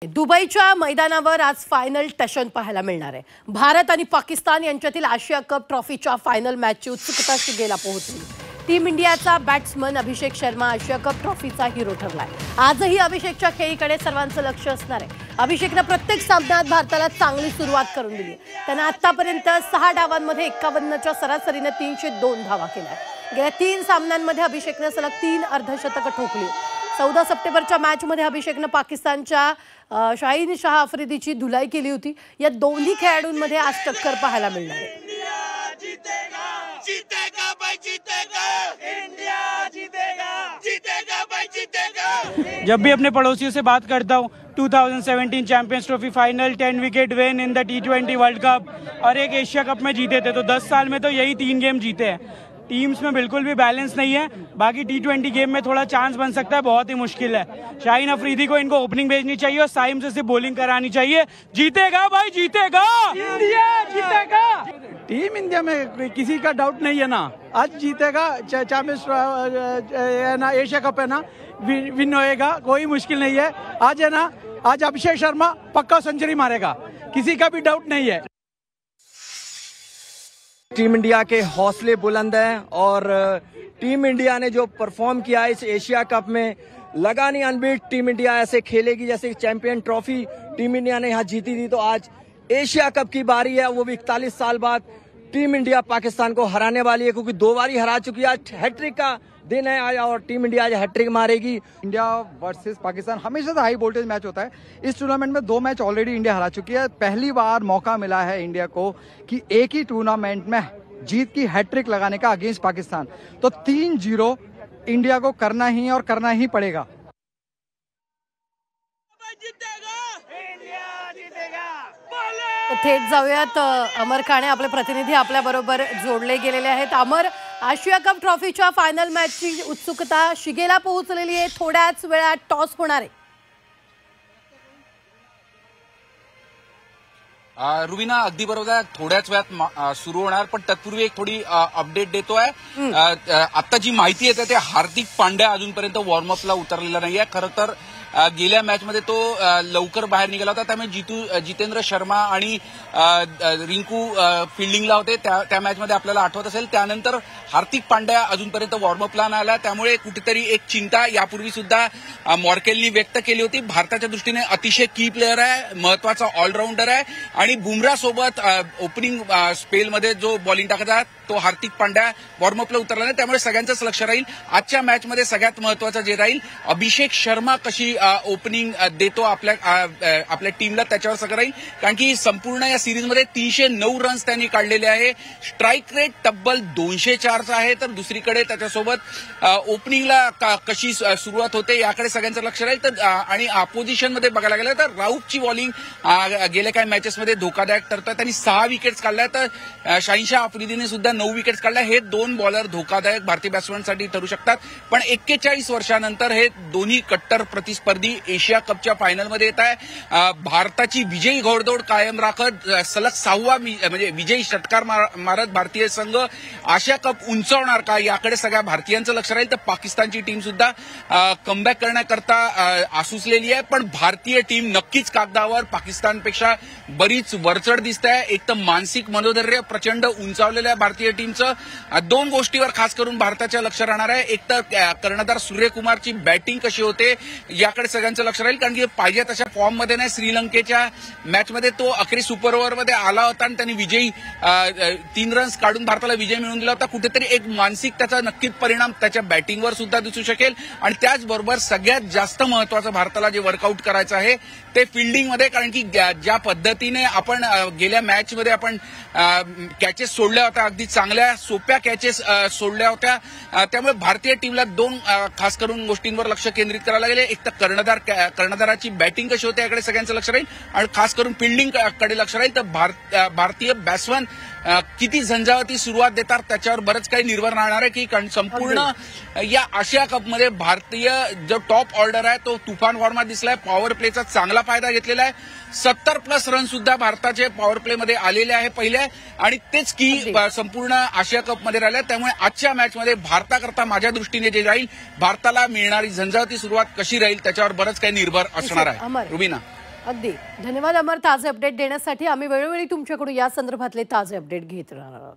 दुबईच्या मैदानावर आज फायनल टशन पाहायला मिळणार आहे। भारत आणि पाकिस्तान यांच्यातील आशिया कप ट्रॉफीच्या फायनल मॅचची उत्सुकता शिगेला पोहोचली। टीम इंडियाचा बॅट्समन अभिषेक शर्मा आशिया कप ट्रॉफीचा हिरो ठरलाय। आजही अभिषेकच्या खेळीकडे सर्वांचं लक्ष असणार आहे। अभिषेकने प्रत्येक सामन्यात भारताला चांगली सुरुवात करून दिली। त्याने आतापर्यंत 6 डावांमध्ये 51च्या सरासरीने 302 धावा केल्या। गेल्या 3 सामन्यांमध्ये अभिषेकने सलग 3 अर्धशतक ठोकली। 14 सप्टेंबरच्या मॅचमध्ये अभिषेकने पाकिस्तानच्या शाहीन शाह आफ्रिदीची धुलाई केली होती। या दोन्ही खेळाडूंमध्ये आज टक्कर पाहायला मिळणार आहे। जब भी अपने पड़ोसियों से बात करता हूँ 2017 champions trophy final, 10 wicket win in the T20 world cup और एक एशिया कप में जीते थे, तो 10 साल में तो यही 3 गेम जीते हैं। टीम्स में बिल्कुल भी बैलेंस नहीं है। बाकी T20 गेम में थोड़ा चांस बन सकता है, बहुत ही मुश्किल है। शाहीन अफरीदी को इनको ओपनिंग भेजनी चाहिए और साइम से बॉलिंग करानी चाहिए। जीतेगा भाई, जीतेगा इंडिया, जीतेगा। टीम इंडिया में किसी का डाउट नहीं है ना, आज जीतेगा। चैंपियंस ना एशिया कप है ना, विन होएगा, कोई मुश्किल नहीं है। आज है ना, आज अभिषेक शर्मा पक्का सेंचुरी मारेगा, किसी का भी डाउट नहीं है। टीम इंडिया के हौसले बुलंद हैं और टीम इंडिया ने जो परफॉर्म किया इस एशिया कप में, लगा नहीं अनबीट टीम इंडिया ऐसे खेलेगी जैसे चैंपियन ट्रॉफी टीम इंडिया ने यहाँ जीती थी। तो आज एशिया कप की बारी है, वो भी 41 साल बाद टीम इंडिया पाकिस्तान को हराने वाली है, क्योंकि 2 बार ही हरा चुकी है। आज हैट्रिक का दिन है आज और टीम इंडिया आज हैट्रिक मारेगी। इंडिया वर्सेस पाकिस्तान हमेशा से हाई वोल्टेज मैच होता है। इस टूर्नामेंट में 2 मैच ऑलरेडी इंडिया हरा चुकी है। पहली बार मौका मिला है इंडिया को कि एक ही टूर्नामेंट में जीत की हैट्रिक लगाने का अगेंस्ट पाकिस्तान। तो 3-0 इंडिया को करना ही और करना ही पड़ेगा। थेट जाऊयात, अमर खाणे आपले प्रतिनिधी आपल्या बरोबर जोडले गेलेले आहेत। अमर, आशिया कप ट्रॉफीच्या फायनल मॅचची उत्सुकता शिगेला पोहोचलेली आहे। थोड्याच वेळात टॉस होणार आहे। रुबीना, अगदी बरोबर आहे, थोड्याच वेळात सुरू होणार, पण तत्पूर्वी एक थोडी अपडेट देतोय। आता जी माहिती येते ते हार्दिक पांड्या अजूनपर्यंत वॉर्मअपला उतरलेला नाहीये। खरं तर गेल्या मॅचमध्ये तो लवकर बाहेर निघाला होता, त्यामुळे जितेंद्र शर्मा आणि रिंकू फिल्डिंगला होते त्या मॅचमध्ये आपल्याला आठवत असेल। त्यानंतर हार्दिक पांड्या अजूनपर्यंत वॉर्मअपला नाही आला, त्यामुळे कुठेतरी एक चिंता यापूर्वी सुद्धा मॉर्केलनी व्यक्त केली होती। भारताच्या दृष्टीने अतिशय की प्लेअर आहे, महत्वाचा ऑलराऊंडर आहे आणि बुमराह सोबत ओपनिंग स्पेलमध्ये जो बॉलिंग टाकायचा तो हार्दिक पांड्या वॉर्मअपला उतरला नाही, त्यामुळे सगळ्यांचंच लक्ष राहील आजच्या मॅचमध्ये। सगळ्यात महत्वाचं जे राहील, अभिषेक शर्मा कशी ओपनिंग देतो आपल्या टीमला, त्याच्यावर सगळं राहील। कारण की संपूर्ण या सिरीजमध्ये 309 रन्स त्यांनी काढलेले आहे। स्ट्राईक रेट तब्बल 204चा आहे, तर दुसरीकडे त्याच्यासोबत ओपनिंगला कशी सुरुवात होते याकडे सगळ्यांचं लक्ष राहील। तर आणि अपोजिशनमध्ये बघायला गेलं तर राऊफची बॉलिंग गेल्या काही मॅचेसमध्ये धोकादायक ठरतोय। त्यांनी 6 विकेट्स काढल्या, तर शाहीन शाह आफ्रिदीने सुद्धा 9 विकेट्स काढल्या। हे 2 बॉलर धोकादायक भारतीय बॅट्समॅनसाठी ठरू शकतात, पण 41 वर्षानंतर हे दोन्ही कट्टर प्रतिस्पर्धी एशिया कपच्या फायनलमध्ये येत आहे। भारताची विजयी घोडदौड कायम राखत सलग 6वा म्हणजे विजयी षटकार मारत भारतीय संघ आशिया कप उंचावणार का याकडे सगळ्या भारतीयांचं लक्ष राहील। तर पाकिस्तानची टीम सुद्धा कमबॅक करण्याकरता आसुसलेली आहे, पण भारतीय टीम नक्कीच कागदावर पाकिस्तानपेक्षा बरीच वरचढ दिसत आहे। एक तर मानसिक मनोधैर्य प्रचंड उंचावलेलं आहे भारतीय टीमचं। 2 गोष्टीवर खास करून भारताचं लक्ष राहणार आहे। एक तर कर्णधार सूर्यकुमारची बॅटिंग कशी होते याकडे सगळ्यांचं लक्ष राहील, कारण की पाहिजे तशा फॉर्ममध्ये नाही। श्रीलंकेच्या मॅचमध्ये तो अखेरी सुपर ओव्हरमध्ये आला होता आणि त्यांनी विजयी 3 रन्स काढून भारताला विजय मिळवून दिला होता। कुठेतरी एक मानसिक त्याचा नक्कीच परिणाम त्याच्या बॅटिंगवर सुद्धा दिसू शकेल। आणि त्याचबरोबर सगळ्यात जास्त महत्वाचं भारताला जे वर्कआउट करायचं आहे ते फिल्डिंगमध्ये, कारण की ज्या पद्धतीने आपण गेल्या मॅचमध्ये आपण कॅचेस सोडल्या होत्या, अगदी चांगल्या सोप्या कॅचेस सोडल्या होत्या, त्यामुळे भारतीय टीमला 2 खास करून गोष्टींवर लक्ष केंद्रित करायला गेले। एक तर कर्णधाराची बॅटिंग कशी होते याकडे सगळ्यांचं लक्ष राहील आणि खास करून फिल्डिंगकडे लक्ष राहील। तर भारतीय बॅट्समन किती झंझावाती सुरुवात देतात त्याच्यावर बरंच काही निर्भर राहणार आहे, की संपूर्ण या आशिया कपमध्ये भारतीय जो टॉप ऑर्डर आहे तो तुफान फॉर्मात दिसलाय। पॉवर प्लेचा चांगला फायदा घेतलेला आहे। 70+ रन सुद्धा भारताचे पॉवर प्लेमध्ये आलेले आहे पहिले, आणि तेच की संपूर्ण आशिया कपमध्ये राहिले। त्यामुळे आजच्या मॅचमध्ये भारताकरता माझ्या दृष्टीने जे राहील, भारताला मिळणारी झंझावाती सुरुवात कशी राहील त्याच्यावर बरंच काही निर्भर असणार आहे। रुबीना, अगदी धन्यवाद अमर, ताजे अपडेट देण्यासाठी. आम्ही वेळोवेळी तुमच्याकडून या संदर्भातले ताजे अपडेट घेत राहणार आहोत.